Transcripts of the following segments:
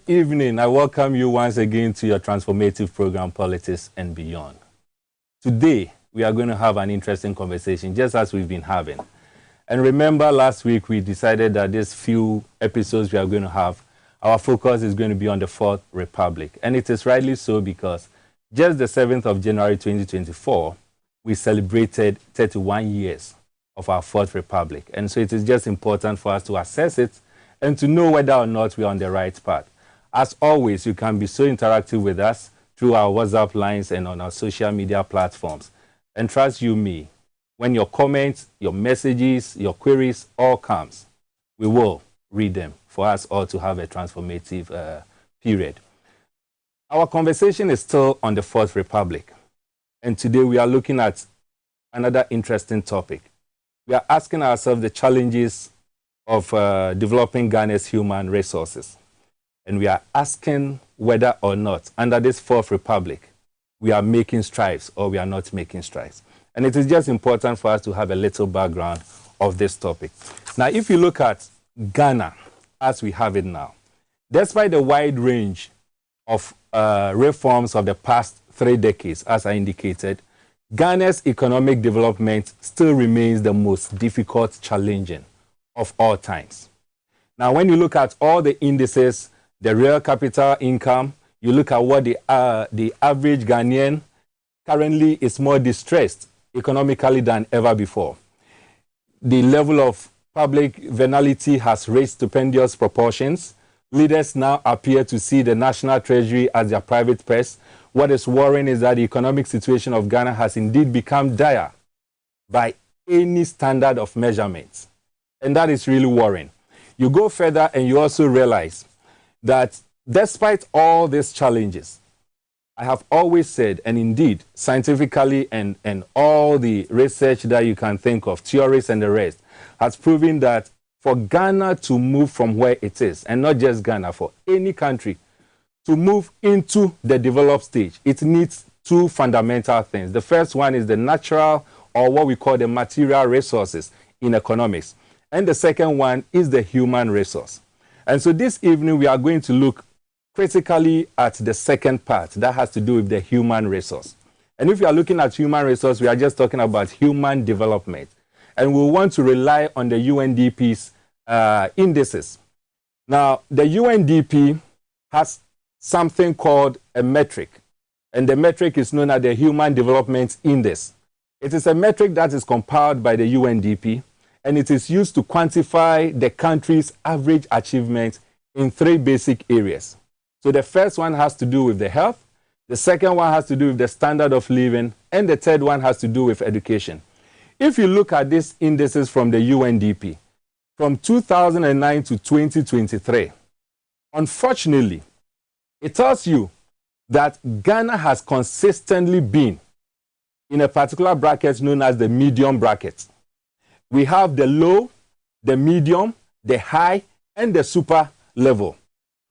evening. I welcome you once again to your transformative program, Politics and Beyond. Today, we are going to have an interesting conversation, just as we've been having. And remember, last week, we decided that these few episodes we are going to have, our focus is going to be on the Fourth Republic. And it is rightly so because just the 7th of January 2024, we celebrated 31 years of our Fourth Republic. And so it is just important for us to assess it and to know whether or not we are on the right path. As always, you can be so interactive with us through our WhatsApp lines and on our social media platforms. And trust you me, when your comments, your messages, your queries all comes, we will read them for us all to have a transformative period. Our conversation is still on the Fourth Republic. And today we are looking at another interesting topic. We are asking ourselves the challenges of developing Ghana's human resources. And we are asking whether or not, under this Fourth Republic, we are making strides or we are not making strides. And it is just important for us to have a little background of this topic. Now, if you look at Ghana as we have it now, despite the wide range of reforms of the past 3 decades, as I indicated, Ghana's economic development still remains the most difficult, challenging of all times. Now, when you look at all the indices, the real capital income, you look at what the average Ghanaian currently is more distressed economically than ever before. The level of public venality has raised stupendous proportions. Leaders now appear to see the national treasury as their private purse. What is worrying is that the economic situation of Ghana has indeed become dire by any standard of measurement. And that is really worrying. You go further and you also realize that despite all these challenges, I have always said, and indeed, scientifically and all the research that you can think of, theories and the rest, has proven that for Ghana to move from where it is, and not just Ghana, for any country to move into the developed stage, it needs 2 fundamental things. The first one is the natural, or what we call the material resources in economics. And the second one is the human resource. And so this evening, we are going to look critically at the second part that has to do with the human resource. And if you are looking at human resource, we are just talking about human development. And we want to rely on the UNDP's indices. Now, the UNDP has something called a metric. And the metric is known as the Human Development Index. It is a metric that is compiled by the UNDP, and it is used to quantify the country's average achievement in 3 basic areas. So the first one has to do with the health, the second one has to do with the standard of living, and the third one has to do with education. If you look at these indices from the UNDP, from 2009 to 2023, unfortunately, it tells you that Ghana has consistently been in a particular bracket known as the medium bracket. We have the low, the medium, the high, and the super level.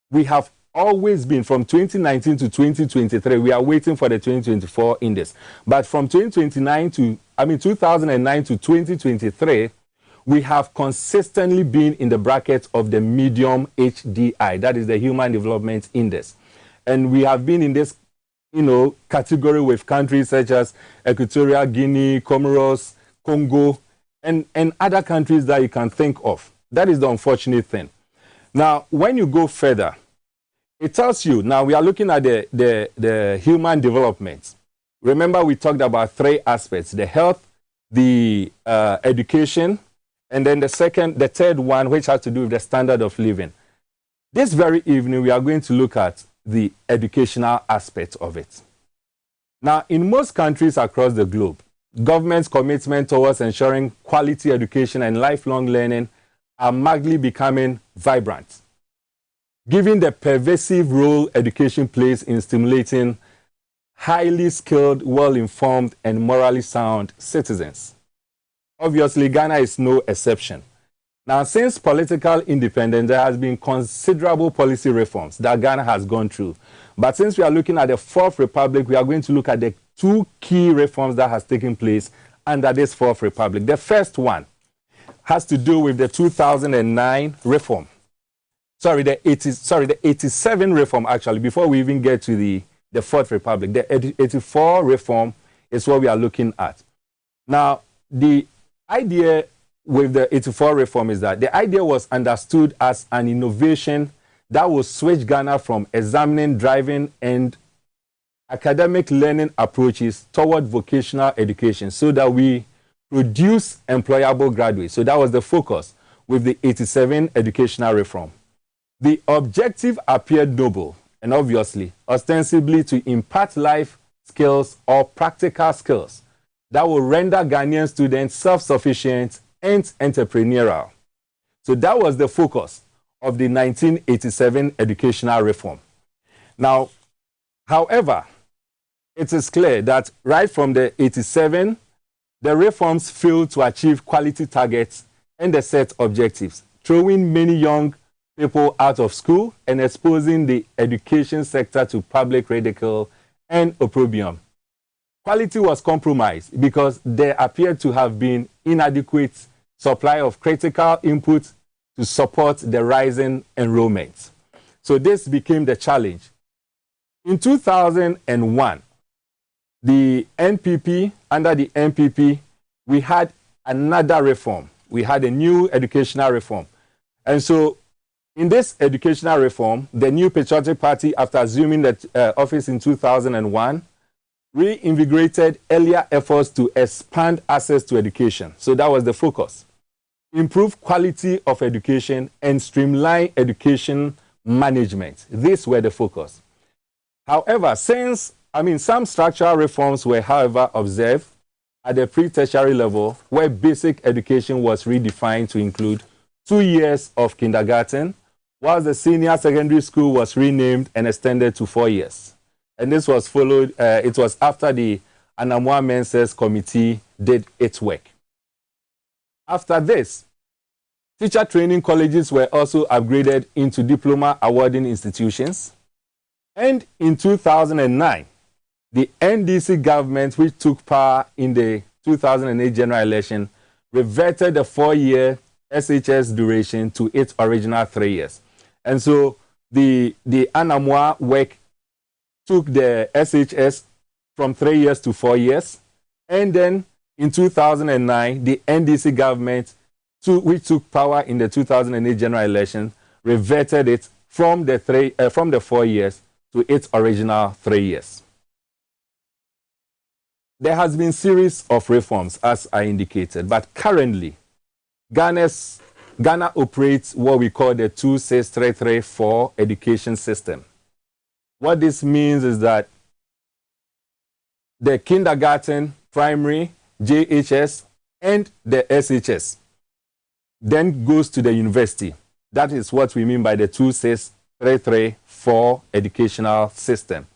We have always been from 2019 to 2023. We are waiting for the 2024 index. But from 2009 to 2023, we have consistently been in the bracket of the medium HDI. That is the Human Development Index. And we have been in this, category with countries such as Equatorial Guinea, Comoros, Congo, and other countries that you can think of. That is the unfortunate thing. Now, when you go further, it tells you, now we are looking at the human development. Remember, we talked about 3 aspects: the health, the education, and then the third one, which has to do with the standard of living. This very evening, we are going to look at the educational aspect of it. Now, in most countries across the globe, government's commitment towards ensuring quality education and lifelong learning are markedly becoming vibrant, given the pervasive role education plays in stimulating highly skilled, well-informed, and morally sound citizens. Obviously, Ghana is no exception. Now, since political independence, there has been considerable policy reforms that Ghana has gone through. But since we are looking at the Fourth Republic, we are going to look at the 2 key reforms that has taken place under this Fourth Republic. The first one has to do with the 2009 reform. sorry, the 87 reform, actually, before we even get to the Fourth Republic, the 84 reform is what we are looking at. Now, the idea with the 84 reform is that the idea was understood as an innovation that will switch Ghana from examining, driving, and academic learning approaches toward vocational education so that we produce employable graduates. So that was the focus with the 87 educational reform. The objective appeared noble and obviously, ostensibly to impart life skills or practical skills that will render Ghanaian students self-sufficient and entrepreneurial. So that was the focus of the 1987 educational reform. Now, however, it is clear that right from the 87, the reforms failed to achieve quality targets and the set objectives, throwing many young people out of school and exposing the education sector to public ridicule and opprobrium. Quality was compromised because there appeared to have been inadequate supply of critical input to support the rising enrollment. So this became the challenge. In 2001, the NPP, under the NPP, we had another reform. We had a new educational reform. And so in this educational reform, the New Patriotic Party, after assuming the office in 2001, reinvigorated earlier efforts to expand access to education. So that was the focus. Improve quality of education and streamline education management. These were the focus. However, some structural reforms were, however, observed at the pre-tertiary level, where basic education was redefined to include 2 years of kindergarten, while the senior secondary school was renamed and extended to 4 years. And this was followed, it was after the Anamwa Menses Committee did its work. After this, teacher training colleges were also upgraded into diploma awarding institutions. And in 2009, the NDC government, which took power in the 2008 general election, reverted the 4-year SHS duration to its original 3 years. And so the Anamwa work took the SHS from 3 years to 4 years. And then in 2009, the NDC government, which took power in the 2008 general election, reverted it from the 4 years to its original 3 years. There has been a series of reforms, as I indicated, but currently, Ghana operates what we call the 26334 education system. What this means is that the kindergarten, primary, JHS, and the SHS then goes to the university. That is what we mean by the 26334 educational system.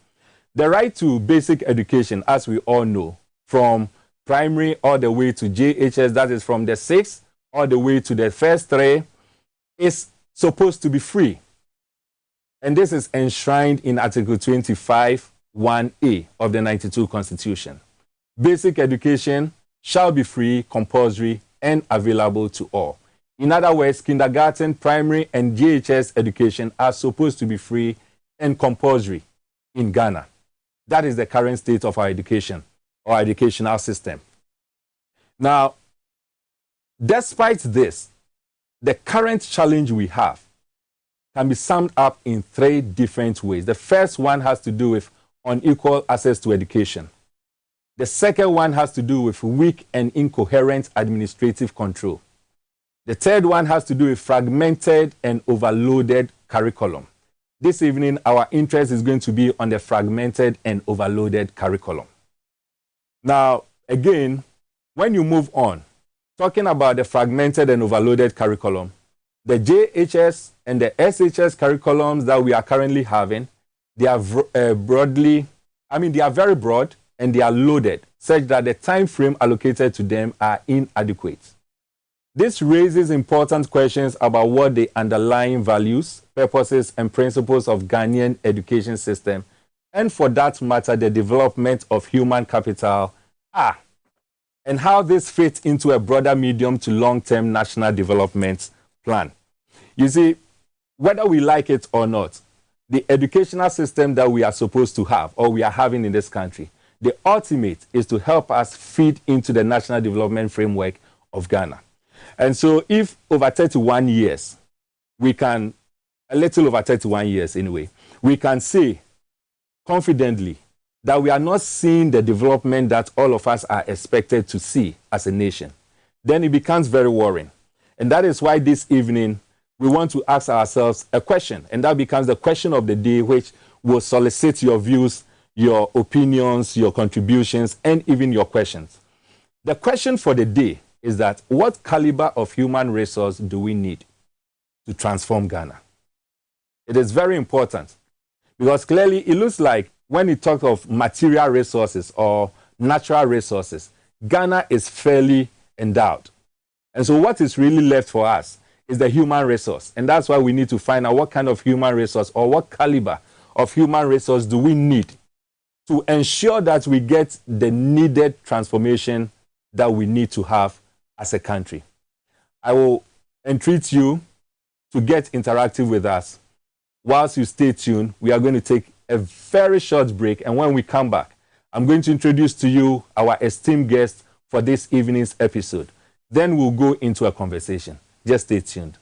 The right to basic education, as we all know, from primary all the way to JHS, that is from the 6th all the way to the first 3, is supposed to be free. And this is enshrined in Article 25, 1A of the 92 Constitution. Basic education shall be free, compulsory, and available to all. In other words, kindergarten, primary, and JHS education are supposed to be free and compulsory in Ghana. That is the current state of our education, or educational system. Now, despite this, the current challenge we have can be summed up in 3 different ways. The first one has to do with unequal access to education. The second one has to do with weak and incoherent administrative control. The third one has to do with fragmented and overloaded curriculum. This evening, our interest is going to be on the fragmented and overloaded curriculum. Now, again, when you move on, talking about the fragmented and overloaded curriculum, the JHS and the SHS curriculums that we are currently having, they are they are very broad and they are loaded, such that the time frame allocated to them are inadequate. This raises important questions about what the underlying values, purposes, and principles of Ghanaian education system, and for that matter, the development of human capital are, and how this fits into a broader medium to long-term national development plan. You see, whether we like it or not, the educational system that we are supposed to have or we are having in this country, the ultimate is to help us feed into the national development framework of Ghana. And so if over 31 years, we can, a little over 31 years anyway, we can say confidently that we are not seeing the development that all of us are expected to see as a nation, then it becomes very worrying. And that is why this evening, we want to ask ourselves a question, and that becomes the question of the day, which will solicit your views, your opinions, your contributions, and even your questions. The question for the day is that what caliber of human resource do we need to transform Ghana? It is very important because clearly it looks like when you talk of material resources or natural resources, Ghana is fairly endowed. And so what is really left for us is the human resource. And that's why we need to find out what kind of human resource or what caliber of human resource do we need to ensure that we get the needed transformation that we need to have as a country. I will entreat you to get interactive with us. Whilst you stay tuned, we are going to take a very short break. And when we come back, I'm going to introduce to you our esteemed guest for this evening's episode. Then we'll go into a conversation. Just stay tuned.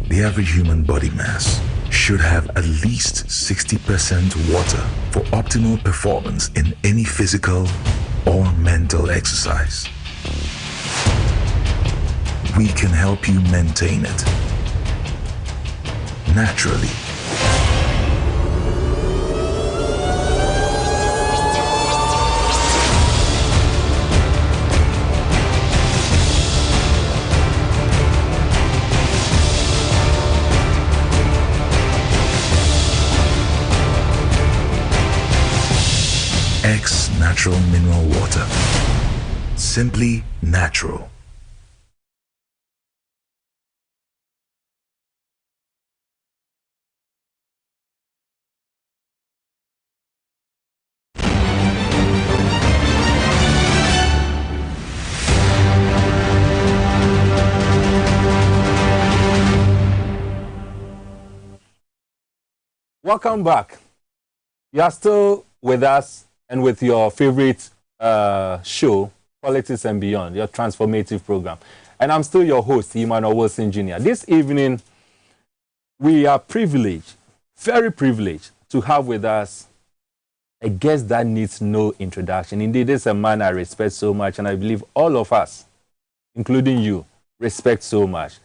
The average human body mass should have at least 60% water for optimal performance in any physical or mental exercise. We can help you maintain it naturally. X Natural Mineral Water. Simply natural. Welcome back. You are still with us and with your favorite show, Politics and Beyond, your transformative program. And I'm still your host, Emmanuel Jr. This evening, we are privileged, very privileged, to have with us a guest that needs no introduction. Indeed, this is a man I respect so much, and I believe all of us, including you, respect so much.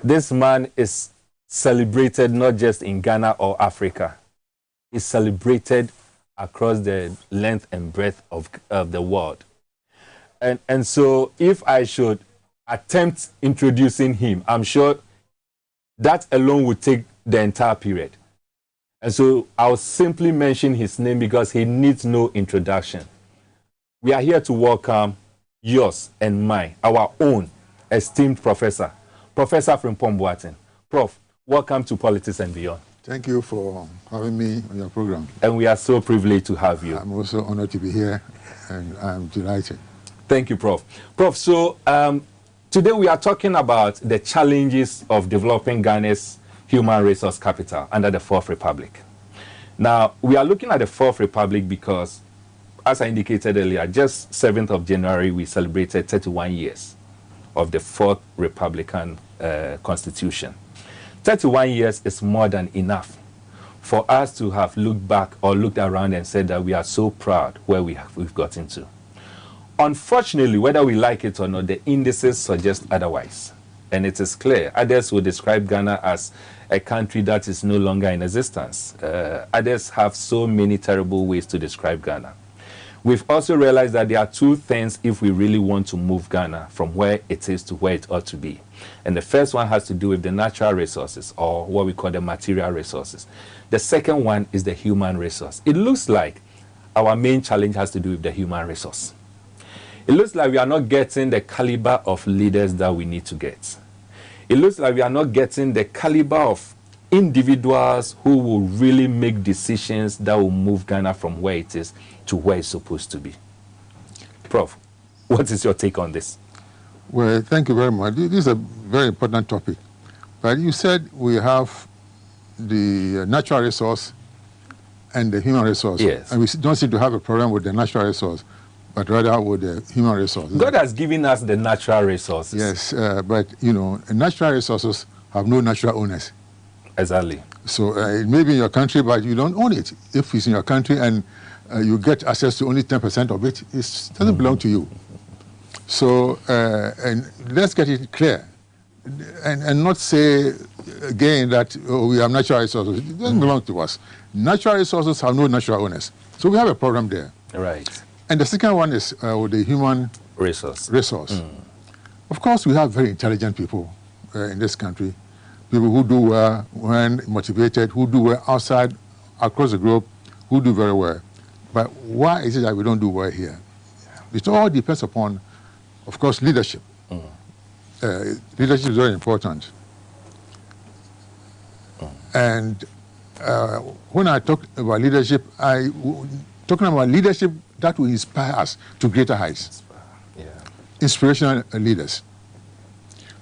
This man is celebrated not just in Ghana or Africa. He's celebrated across the length and breadth of the world. And so if I should attempt introducing him, I'm sure that alone would take the entire period. And so I'll simply mention his name because he needs no introduction. We are here to welcome yours and mine, our own esteemed professor, Professor Frimpong Boateng. Prof, welcome to Politics and Beyond. Thank you for having me on your program. And we are so privileged to have you. I'm also honored to be here, and I'm delighted. Thank you, Prof. Prof, so today we are talking about the challenges of developing Ghana's human resource capital under the Fourth Republic. Now, we are looking at the Fourth Republic because, as I indicated earlier, just 7th of January, we celebrated 31 years of the Fourth Republican Constitution. 31 years is more than enough for us to have looked back or looked around and said that we are so proud where we've gotten to. Unfortunately, whether we like it or not, the indices suggest otherwise. And it is clear. Others will describe Ghana as a country that is no longer in existence. Others have so many terrible ways to describe Ghana. We've also realized that there are two things if we really want to move Ghana from where it is to where it ought to be. And the first one has to do with the natural resources, or what we call the material resources. The second one is the human resource. It looks like our main challenge has to do with the human resource. It looks like we are not getting the caliber of leaders that we need to get. It looks like we are not getting the caliber of individuals who will really make decisions that will move Ghana from where it is to where it's supposed to be. Prof, what is your take on this? Well, thank you very much. This is a very important topic. But you said we have the natural resource and the human resource. Yes. And we don't seem to have a problem with the natural resource, but rather with the human resource. God has given us the natural resources. Yes, but, you know, natural resources have no natural owners. Exactly. So it may be in your country, but you don't own it. If it's in your country and you get access to only 10% of it, it doesn't belong to you. So, and let's get it clear. And not say again that we have natural resources. It doesn't belong to us. Natural resources have no natural owners. So we have a problem there. Right. And the second one is with the human resource. Of course, we have very intelligent people in this country. People who do well when motivated, who do well outside, across the globe, who do very well. But why is it that we don't do well here? It all depends upon, of course, leadership. Leadership is very important. And when I talk about leadership, talking about leadership that will inspire us to greater heights. Inspirational leaders.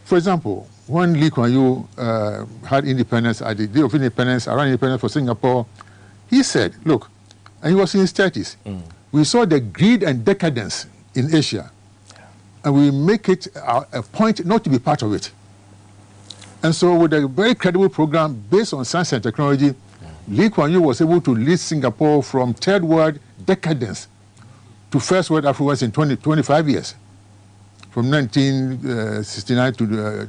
For example, when Lee Kuan Yew had independence, at the day of independence, around independence for Singapore, he said, look, and he was in his 30s, we saw the greed and decadence in Asia, and we make it a point not to be part of it. And so with a very credible program based on science and technology, Lee Kuan Yew was able to lead Singapore from third world decadence to first world affluence in 25 years, from 1969 to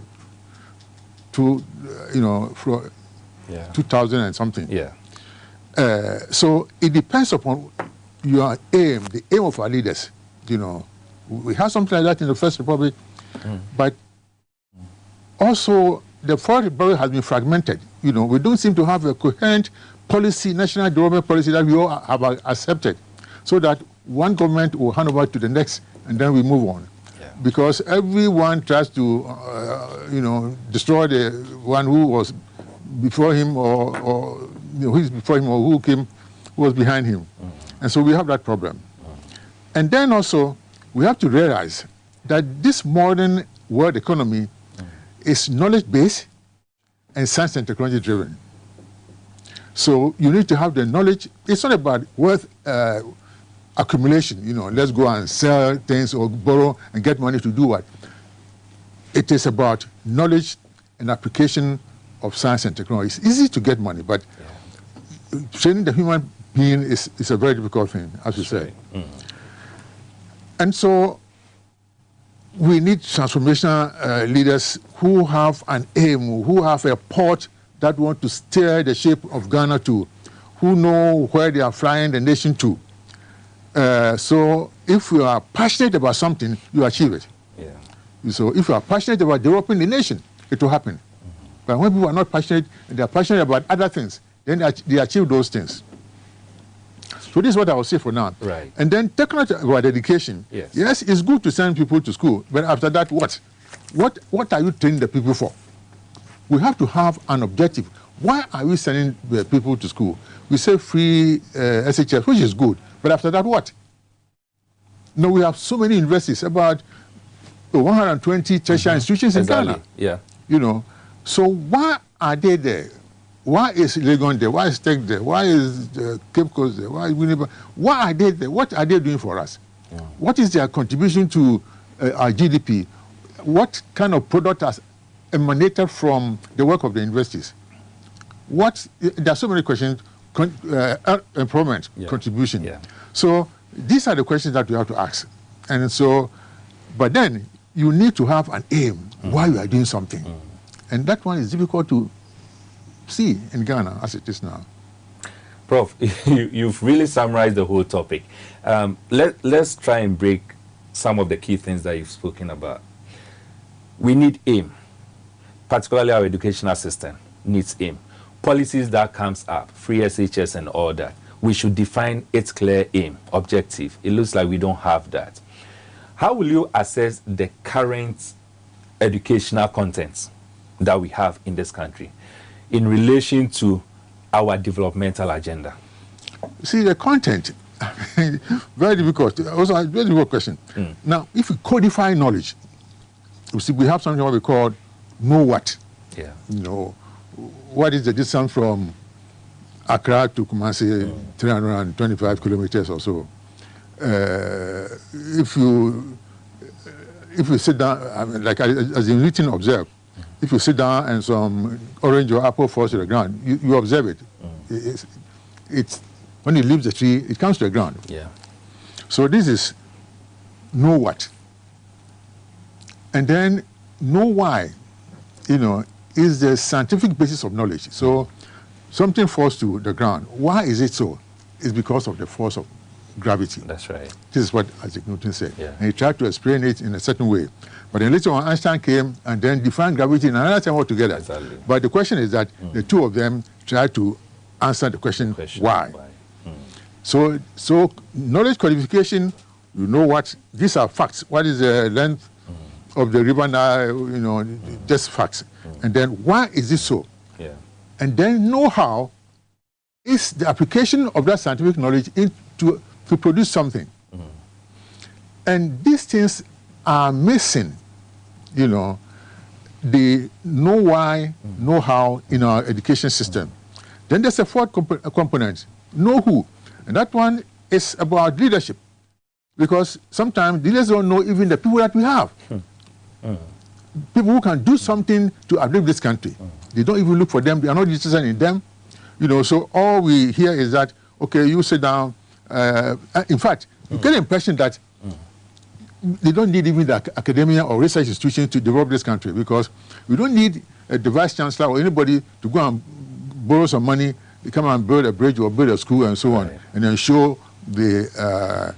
2000 and something. So it depends upon your aim, the aim of our leaders. You know, we have something like that in the First Republic, but also the Fourth Republic has been fragmented. You know, we don't seem to have a coherent policy, national development policy that we all have accepted, so that one government will hand over to the next, and then we move on. Because everyone tries to, destroy the one who was before him, or who is before him, or who was behind him. And so we have that problem. And then also, we have to realize that this modern world economy is knowledge-based and science and technology-driven. So you need to have the knowledge. It's not about wealth accumulation, let's go and sell things or borrow and get money to do what? It is about knowledge and application of science and technology. It's easy to get money, but training the human being is a very difficult thing, as you say. And so we need transformational leaders who have an aim, who have a port that want to steer the shape of Ghana to, who know where they are flying the nation to. So if you are passionate about something, you achieve it. So if you are passionate about developing the nation, it will happen. But when people are not passionate, and they are passionate about other things, then they achieve those things. So this is what I will say for now. Right. And then talking about education. Yes, it's good to send people to school, but after that, what? What are you training the people for? We have to have an objective. Why are we sending the people to school? We say free SHS, which is good, but after that, what? No, we have so many universities, about 120 tertiary institutions in Ghana. So why are they there? Why is Legon there? Why is Tech there? Why is Cape Coast there? Why is Winnipeg? Why are they there? What are they doing for us? What is their contribution to our GDP? What kind of product has emanated from the work of the universities? There are so many questions. Employment, contribution. So these are the questions that we have to ask. And so, but then you need to have an aim why you are doing something. And that one is difficult to see in Ghana as it is now. Prof, you've really summarized the whole topic. Let's try and break some of the key things that you've spoken about. We need aim, particularly our educational system needs aim. Policies that comes up, free SHS and all that, we should define its clear aim, objective. It looks like we don't have that. How will you assess the current educational content that we have in this country in relation to our developmental agenda? See, the content, very difficult. Also, a very difficult question. Now, if we codify knowledge, you see, we have something what we call know what. Yeah. You know, what is the distance from Accra to Kumasi, 325 kilometers or so. If you sit down, I mean, like as in written observe, if you sit down and some orange or apple falls to the ground, you observe it. It's when it leaves the tree, it comes to the ground. Yeah. So this is know what. And then know why, you know, is the scientific basis of knowledge. So something falls to the ground. Why is it so? It's because of the force of gravity. That's right. This is what Isaac Newton said. Yeah. And he tried to explain it in a certain way. But then later on, Einstein came and then defined gravity in another time altogether. Exactly. But the question is that the two of them tried to answer the question why. So knowledge codification, you know what, these are facts. What is the length of the river Nile, you know, just facts. And then why is this so? Yeah. And then know-how is the application of that scientific knowledge to produce something. And these things are missing, you know, the know why, know how in our education system. Then there's a fourth component, know who. And that one is about leadership. Because sometimes leaders don't know even the people that we have. People who can do something to uplift this country. They don't even look for them. They are not interested in them. You know, so all we hear is that, okay, you sit down. In fact, you get the impression that they don't need even the academia or research institutions to develop this country, because we don't need the vice chancellor or anybody to go and borrow some money, come and build a bridge or build a school and so on, and then show the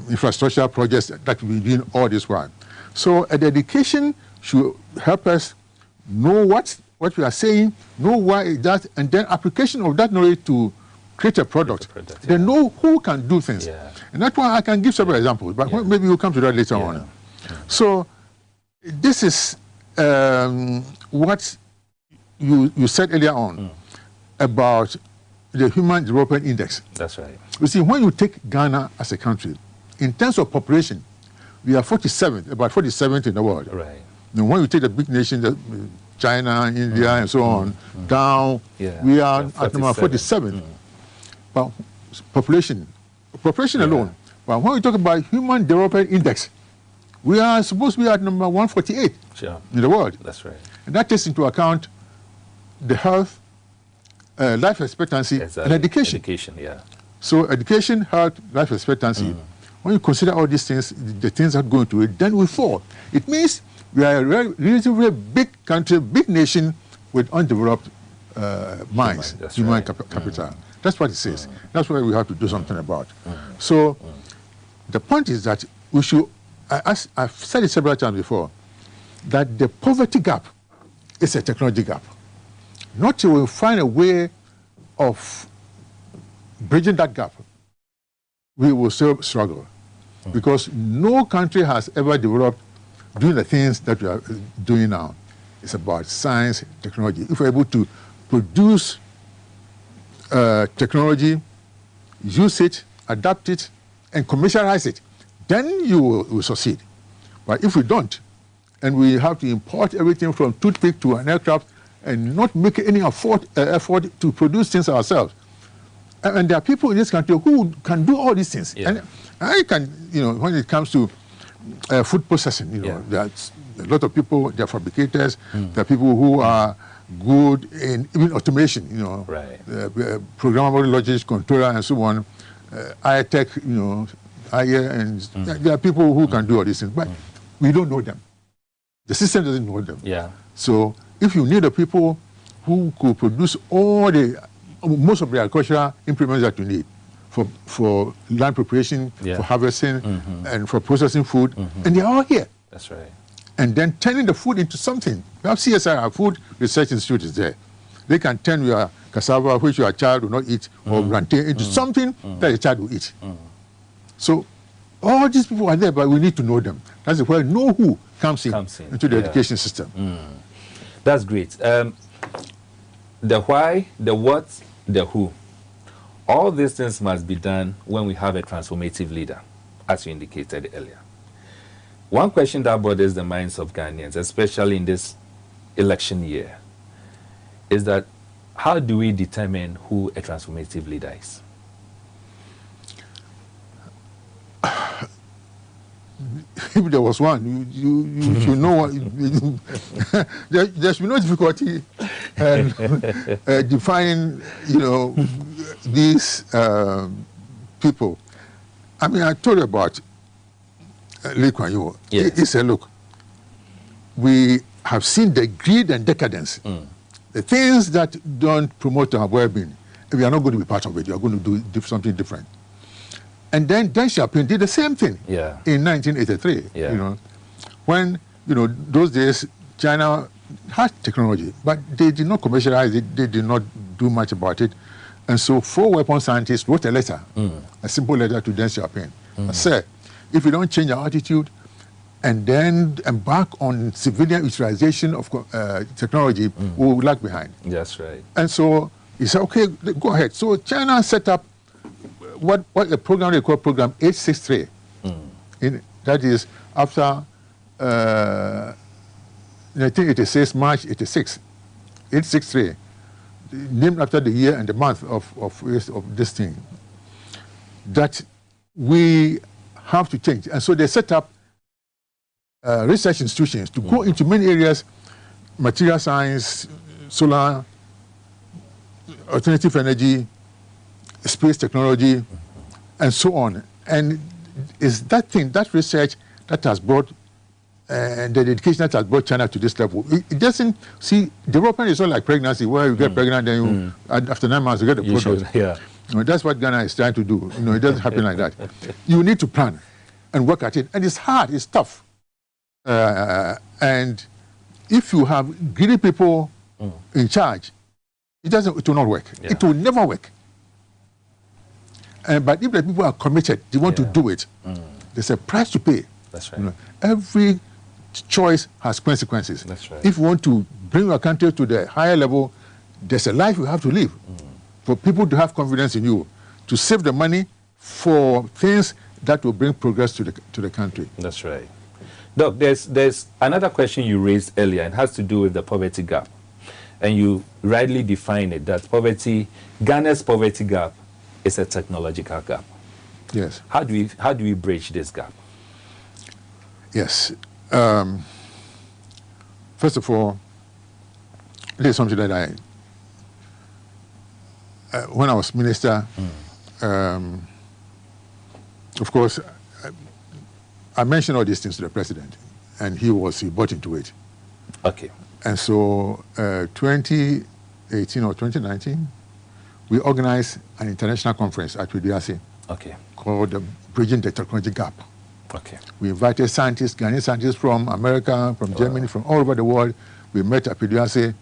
infrastructure projects that we've been doing all this while. So the education should help us know what we are saying, know why it does, and then application of that knowledge to create a product. Then know who can do things. And that's why I can give several examples, but maybe we'll come to that later on. So this is what you said earlier on about the Human Development Index. That's right. You see, when you take Ghana as a country, in terms of population, we are 47th, about 47th in the world. Right. And when you take the big nations, China, India, and so on, down, we are at number 47th. But population alone. But when we talk about Human Development Index, we are supposed to be at number 148 in the world. That's right. And that takes into account the health, life expectancy, and education. Education, So education, health, life expectancy. When you consider all these things, the things that go into it, then we fall. It means we are a relatively big country, big nation with undeveloped minds, human capital. That's what it says. That's why we have to do something about. So the point is that we should, as I've said it several times before, that the poverty gap is a technology gap. Not till we find a way of bridging that gap, we will still struggle. Because no country has ever developed doing the things that we are doing now. It's about science, technology. If we're able to produce technology, use it, adapt it, and commercialize it, then you will succeed. But if we don't, and we have to import everything from toothpick to an aircraft and not make any effort to produce things ourselves, and there are people in this country who can do all these things. And I can, you know, when it comes to food processing, you know, there's a lot of people, they're fabricators, there are people who are good in even automation, you know, programmable logic, controller, and so on, tech, you know, and there are people who can do all these things, but we don't know them. The system doesn't know them. So if you need the people who could produce most of the agricultural implements that you need for land preparation, for harvesting, and for processing food, and they're all here. That's right. And then turning the food into something. We have CSI, our Food Research Institute is there. They can turn your cassava, which your child will not eat, or plantain, into something that a child will eat. So All these people are there, but we need to know them. That's where know who comes in into the education system. That's great. The why, the what, the who. All these things must be done when we have a transformative leader, as you indicated earlier. One question that bothers the minds of Ghanaians, especially in this election year, is that how do we determine who a transformative leader is? If there was one, you should know what. There should be no difficulty defining, these people. I mean, I told you about Lee Kuan Yew. Yes. He said, look, we have seen the greed and decadence. The things that don't promote our well-being, we are not going to be part of it. You are going to do something different. And then Deng Xiaoping did the same thing in 1983. When, those days, China had technology, but they did not commercialize it. They did not do much about it. And so 4 weapon scientists wrote a letter, a simple letter to Deng Xiaoping. And said, if we don't change our attitude and then embark on civilian utilization of technology, we will lag behind. That's right. And so he said, okay, go ahead. So China set up what a program they call Program 863. That is after 1986, March 86, 863, named after the year and the month of this thing, that we have to change. And so they set up research institutions to go into many areas, material science, solar, alternative energy, space technology, and so on. And it's that thing, that research that has brought, and the dedication that has brought China to this level. It doesn't, see, development is not like pregnancy, where you get pregnant and after 9 months you get a product. That's what Ghana is trying to do. It doesn't happen like that. You need to plan and work at it. And it's hard, it's tough. And if you have greedy people in charge, it will not work. It will never work. But if the people are committed, they want to do it, there's a price to pay. That's right. Every choice has consequences. That's right. If you want to bring your country to the higher level, there's a life you have to live. For people to have confidence in you, to save the money for things that will bring progress to the country. That's right. Doc, there's another question you raised earlier, and has to do with the poverty gap. And you rightly define it, that Ghana's poverty gap is a technological gap. Yes. How do we bridge this gap? Yes. First of all, there's something that when I was minister, of course, I mentioned all these things to the president, and he bought into it. Okay. And so 2018 or 2019, we organized an international conference at Widiasi called Bridging the Technology Gap. Okay. We invited scientists, Ghanaian scientists from America, from Germany, from all over the world. We met at Widiasi,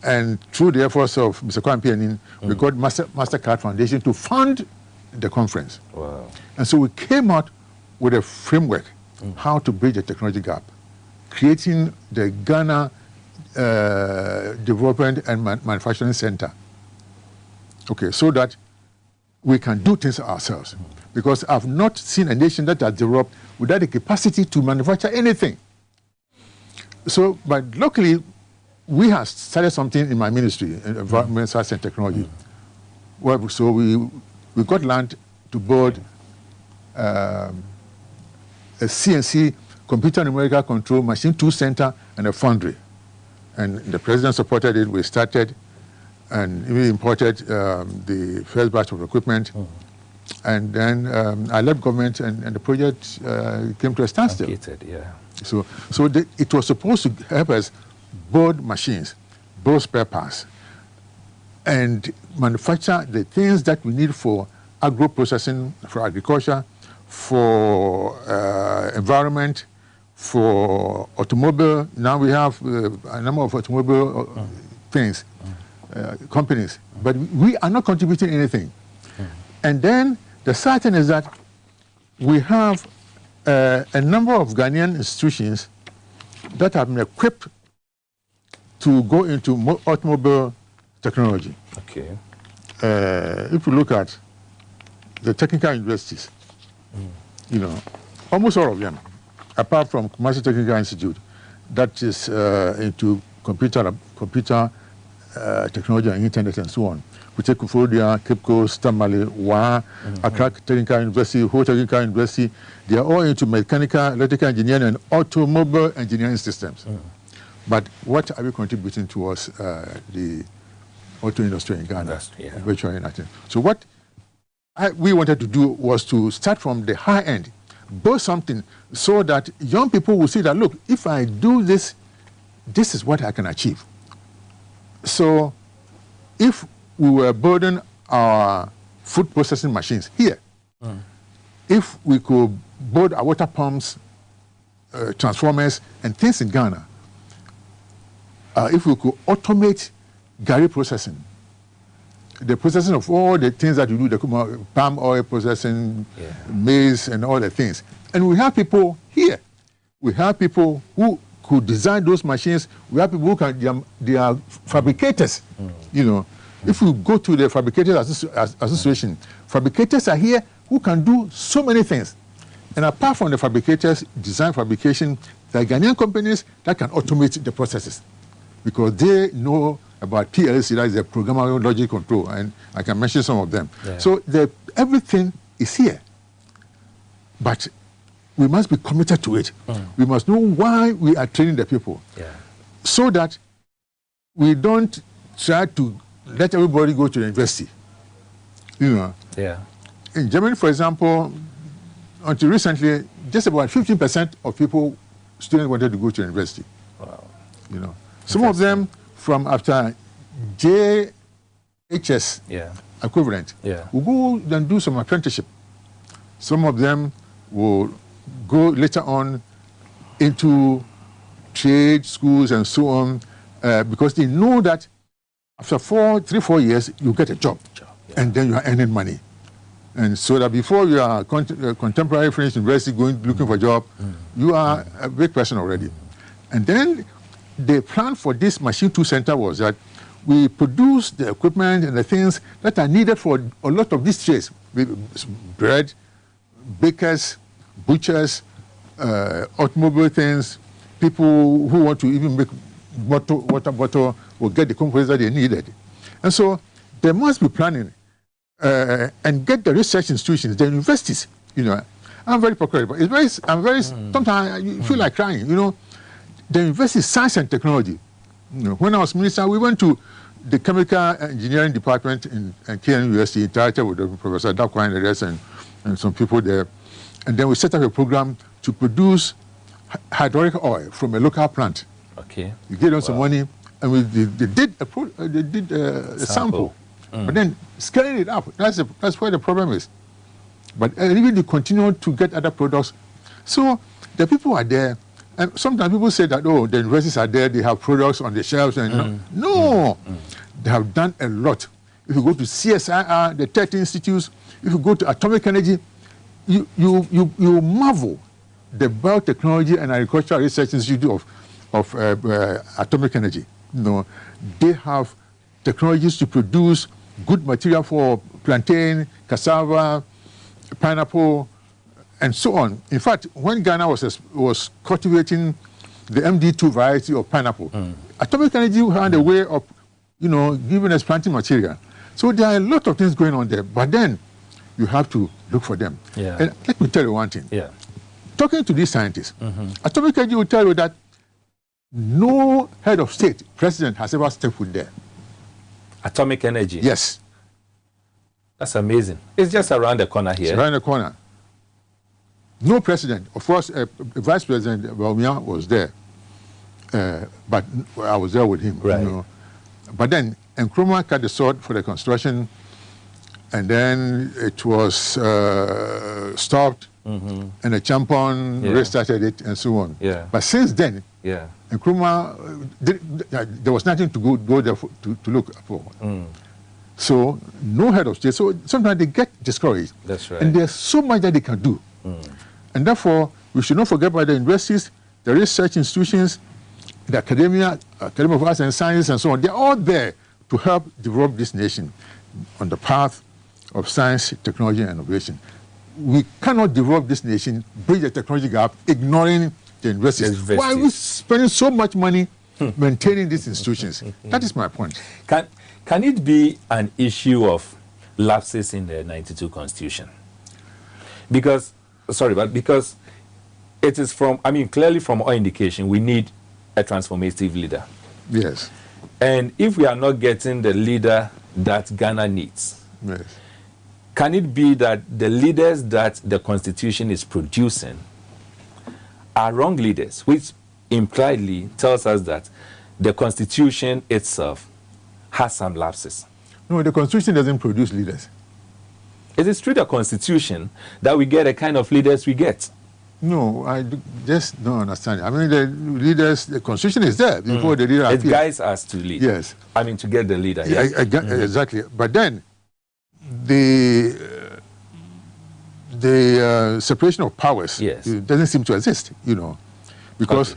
and through the efforts of Mr. Kwame Pianin, we got MasterCard Foundation to fund the conference. Wow. And so we came out with a framework, how to bridge the technology gap, creating the Ghana Development and Manufacturing Center. Okay, so that we can do things ourselves. Because I've not seen a nation that has developed without the capacity to manufacture anything. So, but luckily, we have started something in my ministry, Environment, Science and Technology. Well, so we got land to build a CNC, computer numerical control machine tool center and a foundry. And the president supported it. We started and we imported the first batch of equipment. And then I left government, and the project came to a standstill. So it was supposed to help us build machines, build spare parts, and manufacture the things that we need for agro-processing, for agriculture, for environment, for automobile. Now we have a number of automobile things, companies, but we are not contributing anything. And then the sad thing is that we have a number of Ghanaian institutions that have been equipped to go into automobile technology. Okay. If you look at the technical universities, you know, almost all of them, apart from Commercial Technical Institute, that is into computer technology and internet and so on. We take Kufuria, Cape Coast, Tamale, Wa, Accra Technical University, Ho Technical University. They are all into mechanical, electrical engineering and automobile engineering systems. But what are we contributing towards the auto industry in Ghana? Virtually nothing. So what we wanted to do was to start from the high end, build something so that young people will see that, look, if I do this, this is what I can achieve. So if we were building our food processing machines here, if we could build our water pumps, transformers, and things in Ghana, if we could automate gari processing, the processing of all the things that you do, the palm oil processing, maize, and all the things. And we have people here. We have people who could design those machines. We have people who can, they are fabricators, you know. If you go to the Fabricators Association, fabricators are here who can do so many things. And apart from the fabricators, design fabrication, there are Ghanaian companies that can automate the processes because they know about PLC, that is the programmable logic control, and I can mention some of them. So everything is here. But we must be committed to it. We must know why we are training the people so that we don't try to let everybody go to the university. You know. In Germany, for example, until recently, just about 15% of students wanted to go to university. Wow. You know. Some of them from after JHS equivalent will go and do some apprenticeship. Some of them will go later on into trade schools and so on because they know that after 3-4 years, you get a job, and then you are earning money. And so that before you are contemporary finished university going looking for a job, you are a big person already. And then the plan for this machine tool center was that we produce the equipment and the things that are needed for a lot of these trades, bread, bakers, butchers, automobile things, people who want to even make water bottle will get the components that they needed. And so there must be planning and get the research institutions, the universities, you know. I'm very popular, but it's very, sometimes you feel like crying, you know. The university science and technology. You know, when I was minister, we went to the chemical engineering department in KN University, interacted with Professor Dakwa and the rest and some people there. And then we set up a program to produce hydraulic oil from a local plant. Okay. You get them some money, and they did a sample. But then scaling it up, that's where the problem is. But even they continue to get other products. So the people are there. And sometimes people say that, oh, the universities are there, they have products on the shelves. And no, they have done a lot. If you go to CSIR, the tech institutes, if you go to atomic energy, you marvel the Biotechnology and Agricultural Research Institute of atomic energy. You know, they have technologies to produce good material for plantain, cassava, pineapple, and so on. In fact, when Ghana was cultivating the MD2 variety of pineapple, atomic energy found a way of, you know, giving us planting material. So there are a lot of things going on there, but then you have to look for them. And let me tell you one thing. Talking to these scientists, atomic energy will tell you that no head of state, president, has ever stepped foot there. Atomic energy? Yes. That's amazing. It's just around the corner here. It's around the corner. No president. Of course, Vice President Baumia was there, but I was there with him. Right. You know. But then Nkrumah cut the sword for the construction, and then it was stopped, and the Champon restarted it, and so on. But since then, Nkrumah, there was nothing to go there to look for. So no head of state. So sometimes they get discouraged. That's right. And there's so much that they can do. And therefore, We should not forget about the universities, the research institutions, the academia, Academy of Arts and Sciences, and so on. They're all there to help develop this nation on the path of science, technology, and innovation. We cannot develop this nation, bridge the technology gap, ignoring the universities. Why are we spending so much money maintaining these institutions? That is my point. Can it be an issue of lapses in the 92 Constitution? Because it is from, clearly from our indication, we need a transformative leader. Yes. And if we are not getting the leader that Ghana needs, yes, can it be that the leaders that the Constitution is producing are wrong leaders, which impliedly tells us that the Constitution itself has some lapses? No, the Constitution doesn't produce leaders. It is through the Constitution that we get the kind of leaders we get. No, I just don't understand. I mean, the leaders, the Constitution is there before the leader appears. It guides us to lead. Yes. To get the leader. Yeah, yes. Exactly. But then, the separation of powers doesn't seem to exist, because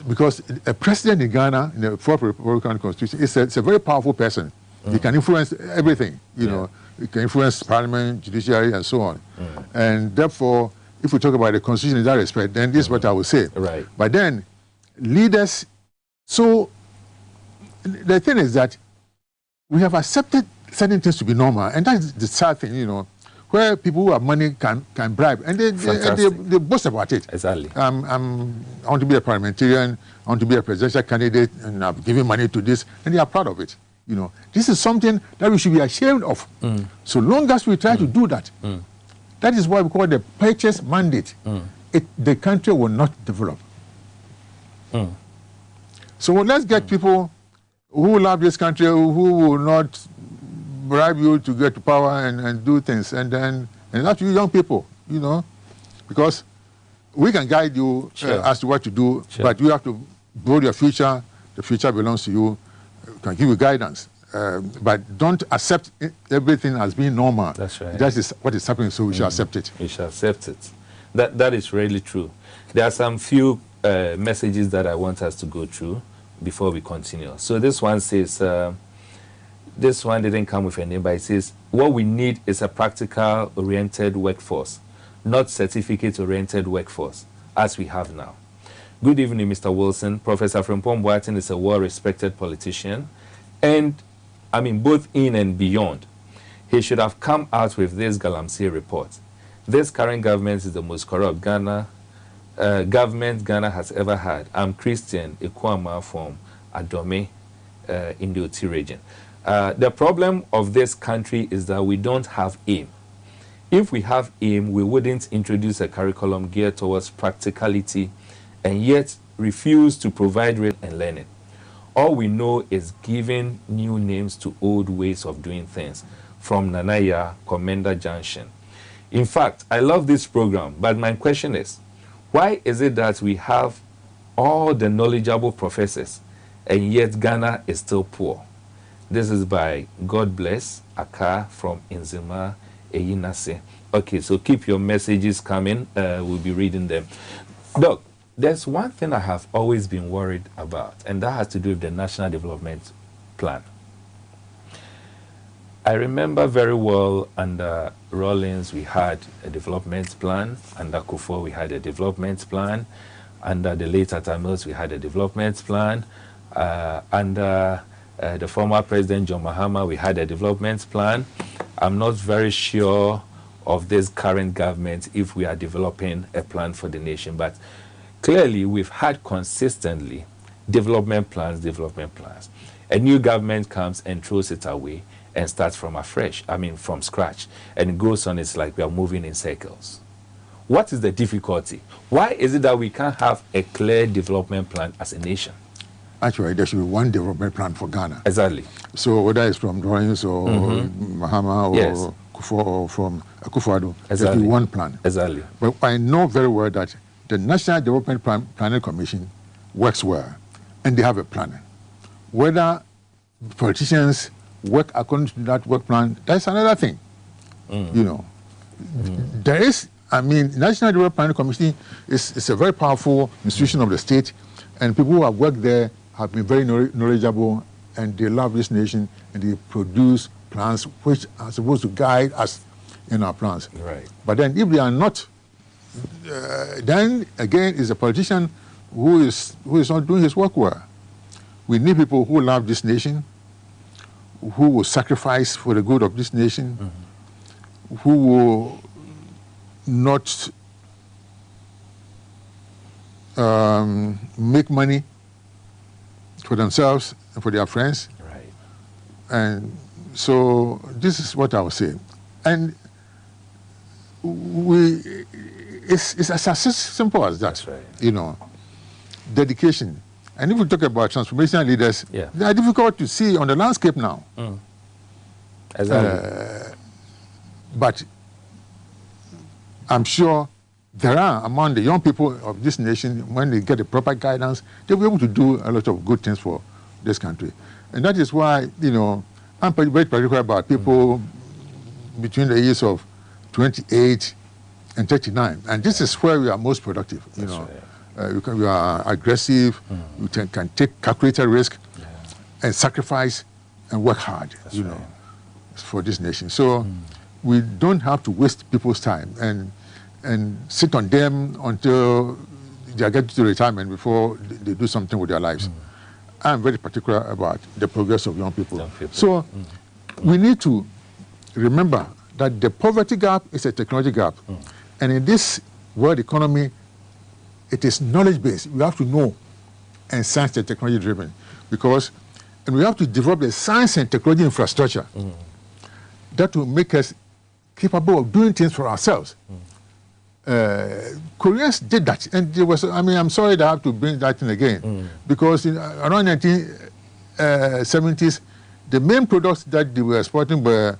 because a president in Ghana, in the fourth Republican Constitution, is a very powerful person. He can influence everything, He can influence parliament, judiciary, and so on. And therefore, if we talk about the Constitution in that respect, then this is what I would say. Right. But then, leaders, so the thing is that we have accepted certain things to be normal, and that's the sad thing, where people who have money can bribe, and they boast about it. Exactly. I want to be a parliamentarian, I want to be a presidential candidate, and I've given money to this, and they are proud of it. This is something that we should be ashamed of. So long as we try to do that, that is why we call it the purchase mandate. The country will not develop. So let's get people who love this country, who will not bribe you to get to power and do things. And that's you young people, because we can guide you as to what to do, but you have to build your future. The future belongs to you. We can give you guidance. But don't accept everything as being normal. That's right. That is what is happening, so we should accept it. We should accept it. That is really true. There are some few messages that I want us to go through before we continue. So this one says, this one didn't come with a name, but it says, what we need is a practical-oriented workforce, not certificate-oriented workforce, as we have now. Good evening, Mr. Wilson. Professor Frimpong Boateng is a well-respected politician, and both in and beyond. He should have come out with this Galamsey report. This current government is the most corrupt government Ghana has ever had. I'm Christian Ekwama from Adome in the Oti region. The problem of this country is that we don't have aim. If we have aim, we wouldn't introduce a curriculum geared towards practicality and yet refuse to provide real and learning. All we know is giving new names to old ways of doing things, from Nanaya, Commander Junction. In fact, I love this program, but my question is, why is it that we have all the knowledgeable professors and yet Ghana is still poor? This is by God Bless Aka from Inzima, Eyinase. Okay, so keep your messages coming. We'll be reading them. Doc, there's one thing I have always been worried about, and that has to do with the National Development Plan. I remember very well under Rawlings we had a development plan, under Kufuor we had a development plan, under the late Atamils we had a development plan, under the former President John Mahama we had a development plan. I'm not very sure of this current government if we are developing a plan for the nation, but clearly we've had consistently development plans. A new government comes and throws it away and starts from from scratch, and it goes on. It's like we are moving in circles. What is the difficulty? Why is it that we can't have a clear development plan as a nation? Actually, there should be one development plan for Ghana. Exactly. So whether it's from Rawlings or Mahama or Kufuor or from Akufo-Addo, there should be one plan. Exactly. But I know very well that the National Development Planning Commission works well, and they have a plan. Whether politicians work according to that work plan, that's another thing. There is I mean, National Development Planning Commission is a very powerful institution of the state, and people who have worked there have been very knowledgeable, and they love this nation, and they produce plans which are supposed to guide us in our plans. Right. But then if they are not, then again is a politician who is not doing his work well. We need people who love this nation, who will sacrifice for the good of this nation, who will not make money for themselves and for their friends. Right. And so this is what I was saying. And it's as simple as that. That's right. You know, dedication. And if we talk about transformational leaders, Yeah. they are difficult to see on the landscape now. Exactly. But I'm sure there are among the young people of this nation, when they get the proper guidance, they'll be able to do a lot of good things for this country. And that is why, you know, I'm very particular about people between the ages of 28 and 39. And this is where we are most productive, you know. Right. We are aggressive, we can take calculated risk and sacrifice and work hard, you know, for this nation. So we don't have to waste people's time and sit on them until they get to retirement before they do something with their lives. I'm very particular about the progress of young people. So we need to remember that the poverty gap is a technology gap. And in this world economy, it is knowledge-based. We have to know and science and technology-driven. And we have to develop the science and technology infrastructure that will make us capable of doing things for ourselves. Koreans did that, and there was, I mean, I'm sorry that I have to bring that in again, because in around 1970s, the main products that they were exporting were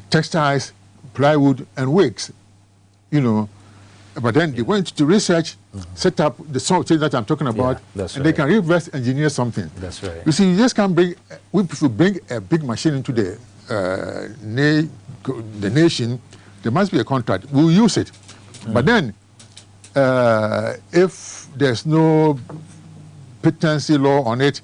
textiles, plywood, and wigs, you know. But then they went to research, set up the software that I'm talking about, and they can reverse engineer something. That's right. You see, you just can't bring, if you bring a big machine into the nation, there must be a contract. We'll use it. But then, if there's no patency law on it,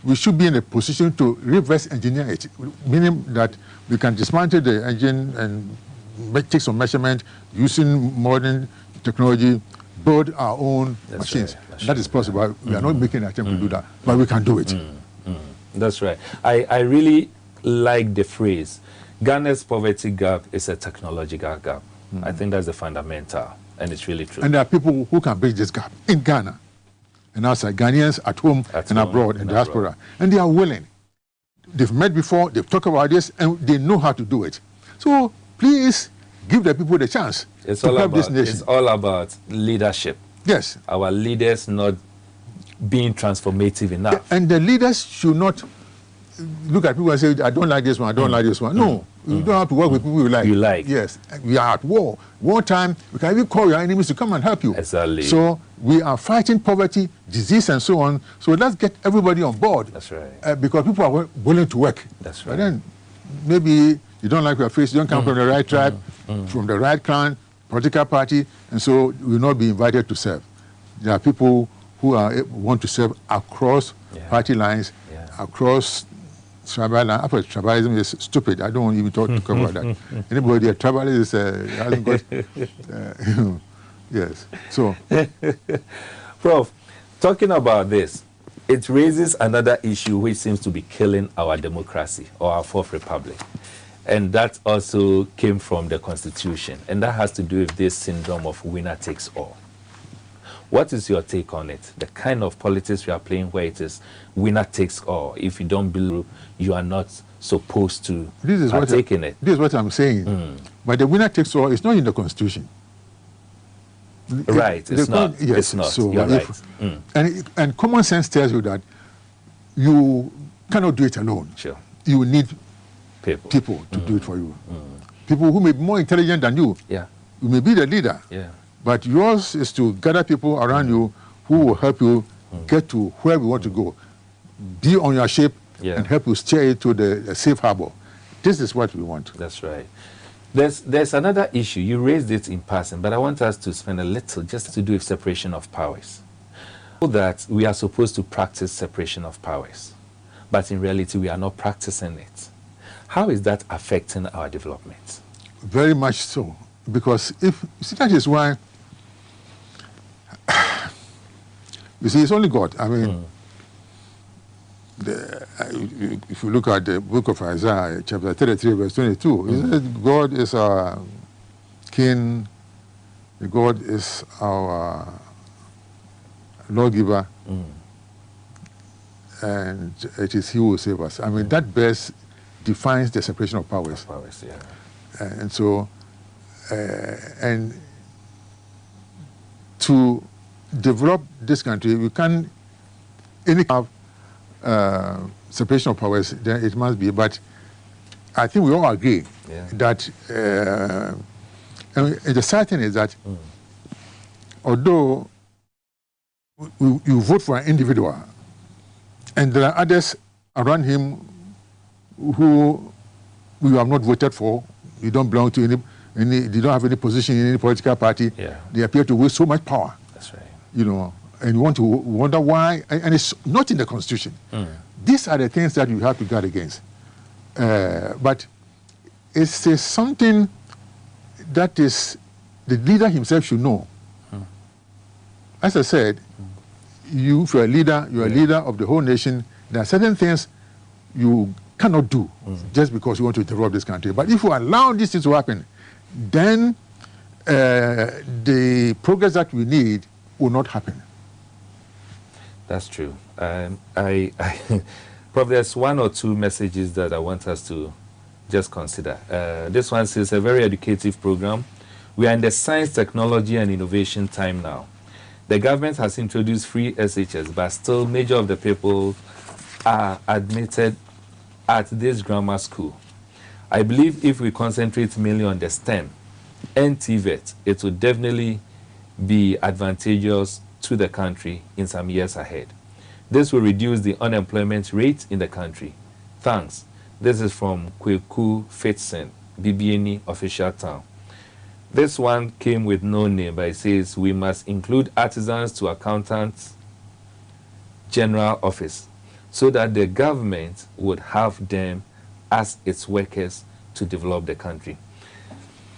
we should be in a position to reverse engineer it, meaning that we can dismantle the engine and take some measurement using modern technology, build our own machines. Right. That is possible. We are not making an attempt to do that, but we can do it. That's right. I really like the phrase, Ghana's poverty gap is a technological gap. I think that's the fundamental, and it's really true. And there are people who can bridge this gap in Ghana and outside, Ghanaians at home and abroad, in diaspora. And they are willing. They've met before, they've talked about this, and they know how to do it. So please give the people the chance to help this nation. It's all about leadership. Yes. Our leaders not being transformative enough. And the leaders should not look at people and say, I don't like this one, I don't like this one. No, you don't have to work with people you like. You like. Yes. We are at war. Wartime, we can even call your enemies to come and help you. Exactly. So we are fighting poverty, disease, and so on. So let's get everybody on board. That's right. Because people are willing to work. That's right. But then maybe you don't like your face, you don't come from the right tribe, from the right clan, political party, and so you will not be invited to serve. There are people who want to serve across party lines, across tribal lines. Tribalism is stupid. I don't even talk about that. Anybody a tribalist hasn't got... yes. So... Prof, talking about this, it raises another issue which seems to be killing our democracy, or our fourth republic. And that also came from the Constitution. And that has to do with this syndrome of winner takes all. What is your take on it? The kind of politics we are playing where it is winner takes all. If you don't believe, you are not supposed to partake in it. This is what I'm saying. But the winner takes all is not in the Constitution. Right, it's not. Yes, it's not. So You're right. And common sense tells you that you cannot do it alone. Sure. You need people to do it for you. People who may be more intelligent than you. Yeah. You may be the leader. Yeah. But yours is to gather people around you who will help you get to where we want to go. Be on your ship and help you steer it to the safe harbor. This is what we want. That's right. There's another issue. You raised it in passing, but I want us to spend a little just to do with separation of powers. So that we are supposed to practice separation of powers, but in reality we are not practicing it. How is that affecting our development? Very much so, because see, that is why, you see, it's only God. I mean, if you look at the book of Isaiah, chapter 33, verse 22, it says God is our king, God is our lawgiver, and it is he who will save us. I mean, that verse defines the separation of powers. Yeah. And so, and to develop this country, we can't have separation of powers, then it must be. But I think we all agree that, and the sad thing is that although you vote for an individual, and there are others around him who you have not voted for, you don't belong to any, they don't have any position in any political party, they appear to waste so much power. That's right. You know, and you want to wonder why, and it's not in the Constitution. These are the things that you have to guard against. But it's something that is the leader himself should know. As I said, if you're a leader, you're a leader of the whole nation. There are certain things you cannot do just because you want to develop this country. But if you allow these things to happen, then the progress that we need will not happen. That's true. Probably there's one or two messages that I want us to just consider. This one says, a very educative program. We are in the science, technology, and innovation time now. The government has introduced free SHS, but still major of the people are admitted at this grammar school. I believe if we concentrate mainly on the STEM and TVET, it will definitely be advantageous to the country in some years ahead. This will reduce the unemployment rate in the country. Thanks. This is from Kweku Fitson, BBNE official town. This one came with no name, but it says we must include artisans to accountants general office so that the government would have them as its workers to develop the country.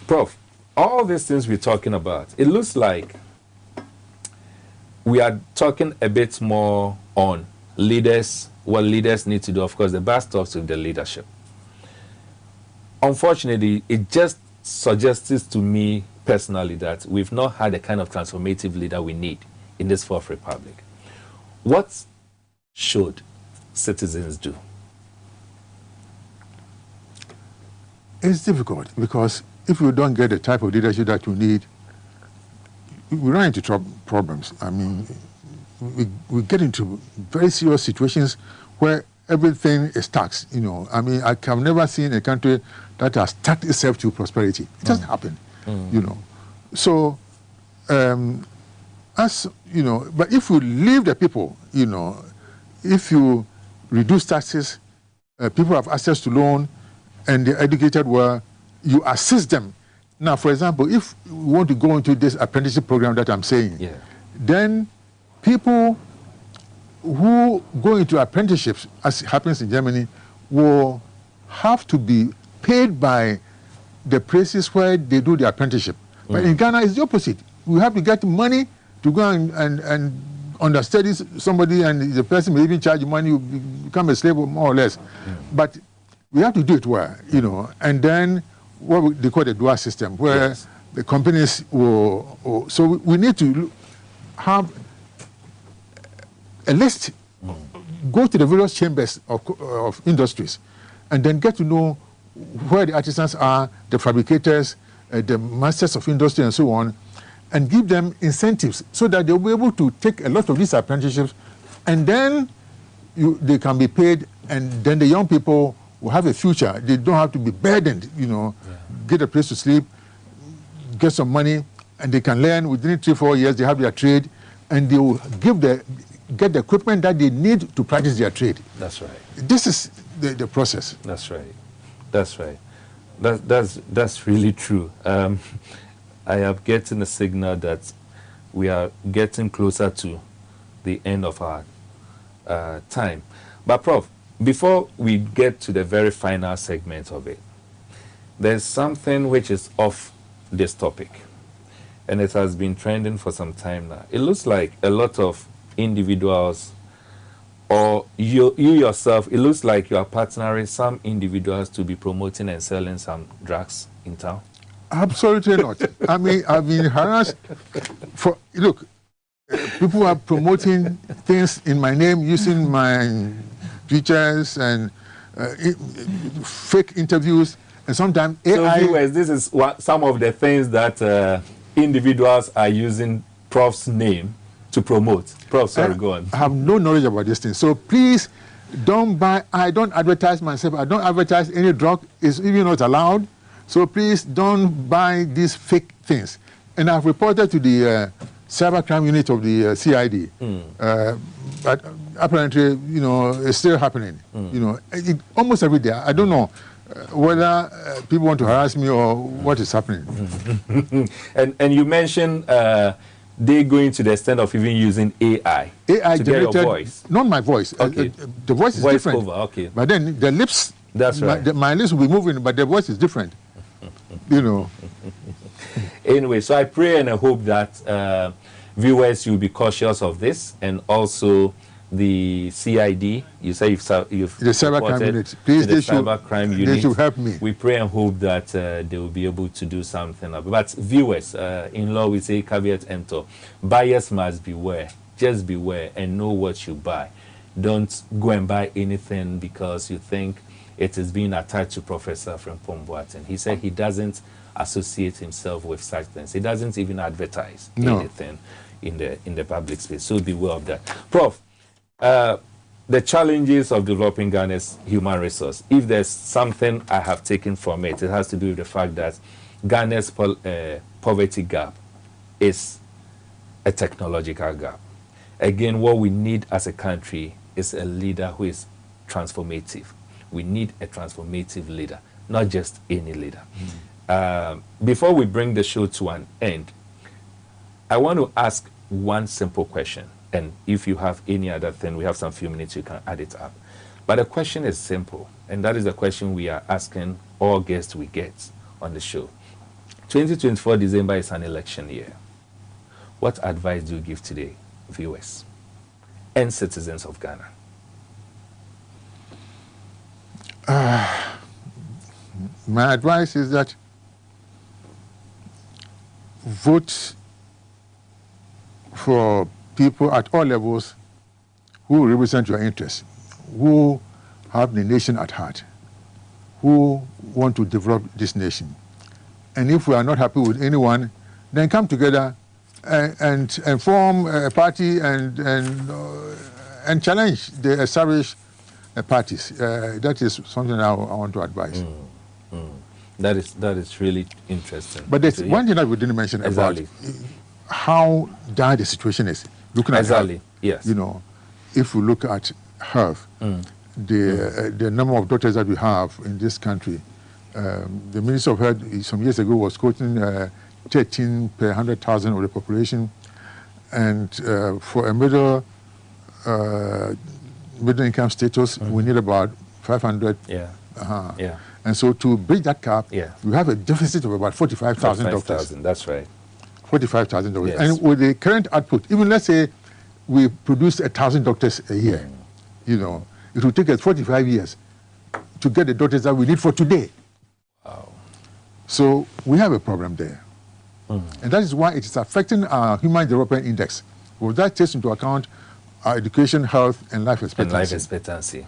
Prof, all these things we're talking about, it looks like we are talking a bit more on leaders, what leaders need to do. Of course, the bar stops with the leadership. Unfortunately, it just suggests to me personally that we've not had the kind of transformative leader we need in this fourth republic. What should citizens do? It's difficult because if you don't get the type of leadership that you need, we run into problems. I mean, we get into very serious situations where everything is taxed. You know, I mean, I have never seen a country that has taxed itself to prosperity. It doesn't happen, you know. So, as you know, but if you leave the people, you know, if you reduce taxes, people have access to loan, and they're educated well, you assist them. Now, for example, if we want to go into this apprenticeship program that I'm saying, then people who go into apprenticeships, as happens in Germany, will have to be paid by the places where they do the apprenticeship. But in Ghana, it's the opposite. We have to get money to go and understudy somebody, and the person may even charge you money, you become a slave more or less. But we have to do it well, you know, and then what they call the dual system, where the companies will, so we need to have a list, go to the various chambers of industries, and then get to know where the artisans are, the fabricators, the masters of industry, and so on, and give them incentives so that they'll be able to take a lot of these apprenticeships, and then they can be paid, and then the young people will have a future. They don't have to be burdened, you know, get a place to sleep, get some money, and they can learn within 3-4 years. They have their trade, and they will get the equipment that they need to practice their trade. That's right. This is the process. That's right. That's right. That's really true. I am getting a signal that we are getting closer to the end of our time. But Prof, before we get to the very final segment of it, there's something which is off this topic, and it has been trending for some time now. It looks like a lot of individuals, or you yourself, it looks like you are partnering some individuals to be promoting and selling some drugs in town. Absolutely not. I mean, I've been harassed for, look, people are promoting things in my name using my pictures and fake interviews, and sometimes AI. So viewers, this is some of the things that individuals are using Prof's name to promote. Prof, sorry, go on. I have no knowledge about this thing. So please don't buy, I don't advertise myself. I don't advertise any drug. It's even not allowed. So please don't buy these fake things. And I've reported to the cybercrime unit of the CID. But apparently, you know, it's still happening. You know, almost every day. I don't know whether people want to harass me or what is happening. And you mentioned they going to the extent of even using AI to generated, get your voice. Not my voice. Okay. The voice is voice different. Over, okay. But then the lips, that's right. My lips will be moving, but the voice is different. You know. Anyway, so I pray and I hope that viewers, you'll be cautious of this, and also the CID. You say you've the cybercrime unit. Please, the cybercrime unit. They should help me. We pray and hope that they will be able to do something. But viewers, in law we say caveat emptor. Buyers must beware. Just beware and know what you buy. Don't go and buy anything because you think it is being attached to Professor Frimpong Boateng. He said he doesn't associate himself with such things. He doesn't even advertise anything in the public space. So beware of that. Prof, the challenges of developing Ghana's human resource. If there's something I have taken from it, it has to do with the fact that Ghana's poverty gap is a technological gap. Again, what we need as a country is a leader who is transformative. We need a transformative leader, not just any leader. Before we bring the show to an end, I want to ask one simple question. And if you have any other thing, we have some few minutes, you can add it up. But the question is simple, and that is the question we are asking all guests we get on the show. 2024 December is an election year. What advice do you give today, viewers and citizens of Ghana? My advice is that vote for people at all levels who represent your interests, who have the nation at heart, who want to develop this nation. And if we are not happy with anyone, then come together and form a party and challenge the established parties. That is something I want to advise. That is really interesting. But there's one thing that we didn't mention about how dire the situation is. Looking at health, yes. You know, if we look at health, the number of doctors that we have in this country, the Minister of Health some years ago was quoting 13 per 100,000 of the population, and for a middle income status, we need about 500. And so to bridge that gap, we have a deficit of about 45,000 doctors. That's right. 45,000 doctors. Yes. And with the current output, even let's say we produce 1,000 doctors a year, you know, it will take us 45 years to get the doctors that we need for today. Wow. So we have a problem there. And that is why it is affecting our Human Development Index. Well, that takes into account our education, health, and life expectancy.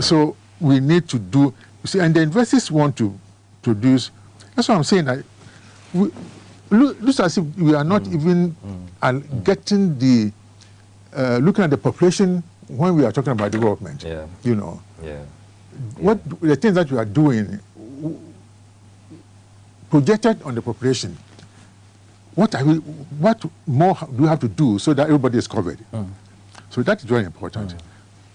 So we need to do, you see, and the investors want to produce, that's what I'm saying. Looks as if we are not even getting the, looking at the population when we are talking about development. You know, what the things that we are doing projected on the population. What more do we have to do so that everybody is covered? So that is very important.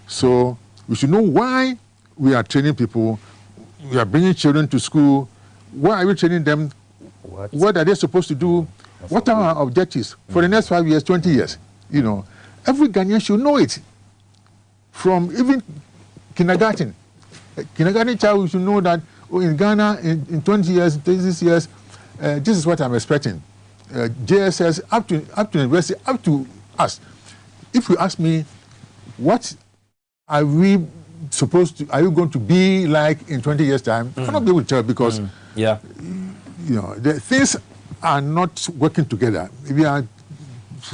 So we should know why we are training people we are bringing children to school. Why are we training them? What are they supposed to do? What are our objectives for the next 5 years, 20 years? You know, every Ghanaian should know it. From even kindergarten. A kindergarten child should know that in Ghana, in 20 years, 30 years, this is what I'm expecting. JSS, up to university, up to us. If you ask me, what are we supposed to, are you going to be like in 20 years' time? I cannot be able to tell because, you know, the things are not working together. We are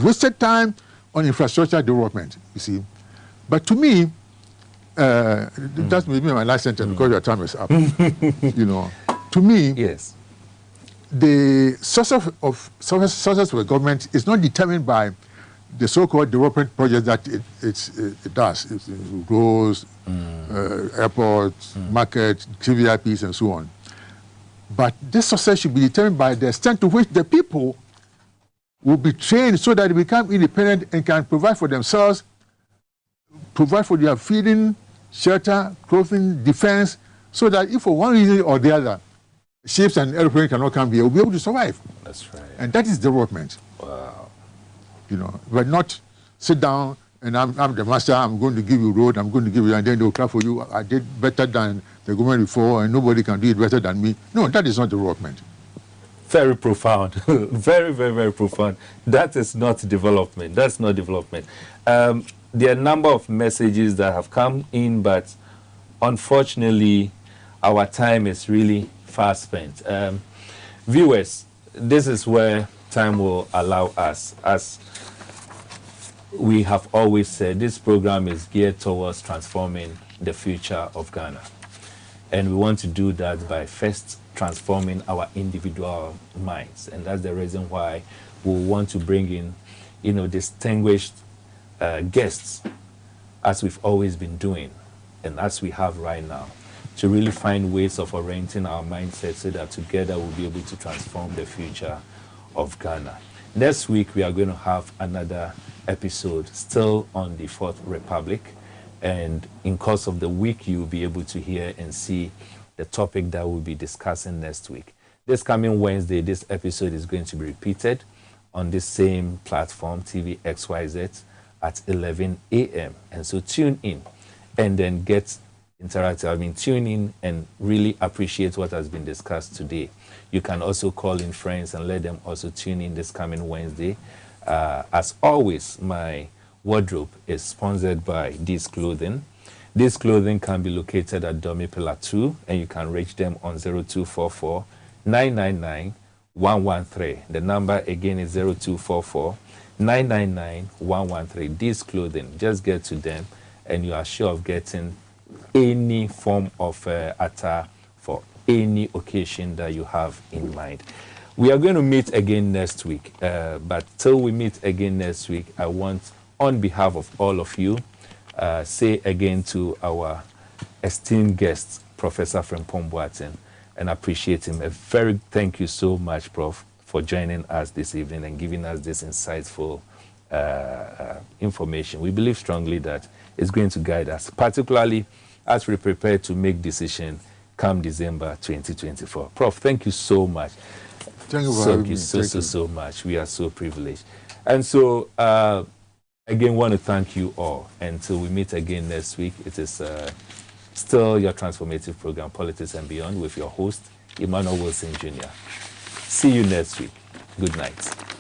wasted time on infrastructure development, you see. But to me, that's maybe my last sentence because your time is up. You know, to me, yes, the success of the government is not determined by the so-called development projects that it does. It roads, airports, markets, TVIPs, and so on. But this success should be determined by the extent to which the people will be trained so that they become independent and can provide for themselves, provide for their feeding, shelter, clothing, defense, so that if for one reason or the other, ships and airplanes cannot come here, we'll be able to survive. That's right. And that is development. Wow. You know, but not sit down and I'm the master, I'm going to give you road, I'm going to give you, and then they'll clap for you. I did better than the government before, and nobody can do it better than me. No, that is not development. Very profound. Very, very, very profound. That is not development. That's not development. There are a number of messages that have come in, but unfortunately, our time is really fast spent. Viewers, this is where time will allow us. As we have always said, this program is geared towards transforming the future of Ghana. And we want to do that by first transforming our individual minds. And that's the reason why we want to bring in, you know, distinguished guests, as we've always been doing, and as we have right now, to really find ways of orienting our mindset so that together we'll be able to transform the future of Ghana. Next week, we are going to have another episode still on the Fourth Republic. And in course of the week, you'll be able to hear and see the topic that we'll be discussing next week. This coming Wednesday, this episode is going to be repeated on this same platform, TV XYZ, at 11 a.m. And so tune in and then get interactive. I mean, tune in and really appreciate what has been discussed today. You can also call in friends and let them also tune in this coming Wednesday. As always, my wardrobe is sponsored by This Clothing. This clothing can be located at Domi Pillar 2, and you can reach them on 0244 999 113. The number again is 0244 999 113. This Clothing, just get to them and you are sure of getting any form of attire for any occasion that you have in mind. We are going to meet again next week, but till we meet again next week, I want, on behalf of all of you, say again to our esteemed guest, Professor Frimpong Boateng, and appreciate him. A very thank you so much, Prof, for joining us this evening and giving us this insightful information. We believe strongly that it's going to guide us, particularly as we prepare to make decisions come December 2024. Prof, thank you so much. Thank you for having me. So much. We are so privileged. And so, again, want to thank you all. Until we meet again next week, it is still your transformative program, Politics and Beyond, with your host, Emmanuel Wilson Jr. See you next week. Good night.